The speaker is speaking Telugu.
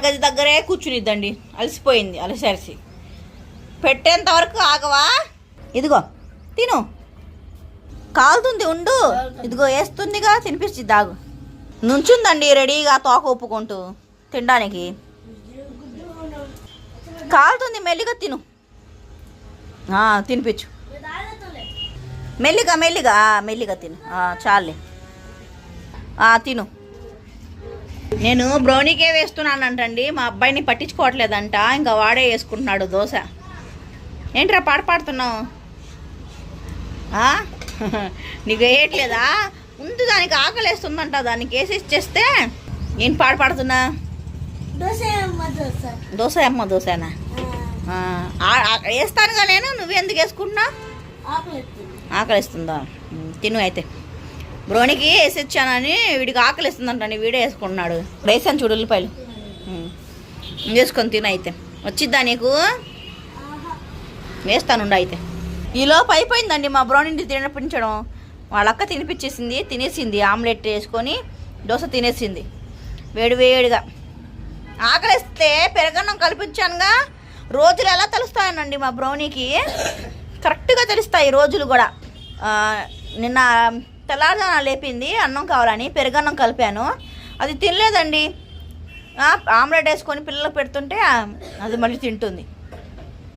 గది దగ్గరే కూర్చునిద్దండి, అలసిపోయింది. అలసరిసి పెట్టేంత వరకు ఆగవా? ఇదిగో తిను, కాలుతుంది, ఉండు. ఇదిగో వేస్తుందిగా, తినిపించి దాగు. నుంచుందండి రెడీగా, తోక ఒప్పుకుంటూ తినడానికి. కాలుతుంది, మెల్లిగా తిను. తినిపించు, మెల్లిగా మెల్లిగా మెల్లిగా తిను. చాలే, తిను. నేను బ్రౌనీకే వేస్తున్నానంటండి, మా అబ్బాయిని పట్టించుకోవట్లేదంట, ఇంకా వాడే వేసుకుంటున్నాడు దోశ. ఏంట్రా పాడుతున్నావు? నీకు వేయట్లేదా? ముందు దానికి ఆకలేస్తుందంట, దానికి వేసి ఇచ్చేస్తే నేను పాడుతున్నా. దోశ అమ్మ దోశనా? వేస్తానుగా నేను, నువ్వెందుకు వేసుకుంటున్నావు? ఆకలిస్తుందా? తిను అయితే. బ్రోనికి వేసి ఇచ్చానని వీడికి ఆకలిస్తుందంటండి, వీడే వేసుకుంటున్నాడు. వేసాను చూడు ఉల్లిపాయలు, వేసుకొని తిను అయితే. వచ్చిద్దా నీకు? వేస్తానుండ అయితే. ఈలోపు అయిపోయిందండి మా బ్రౌనీని తినిపించడం. వాళ్ళ అక్క తినిపించేసింది, తినేసింది. ఆమ్లెట్ వేసుకొని దోశ తినేసింది వేడివేడిగా. ఆకలిస్తే పెరగన్నం కల్పించానుగా. రోజులు ఎలా తెలుస్తాయనండి మా బ్రౌనీకి, కరెక్ట్గా తెలుస్తాయి రోజులు కూడా. నిన్న తెల్లారుజాన లేపింది అన్నం కావాలని, పెరుగన్నం కలిపాను, అది తినలేదండి. ఆమ్లెట్ వేసుకొని పిల్లలకు పెడుతుంటే అది మళ్ళీ తింటుంది.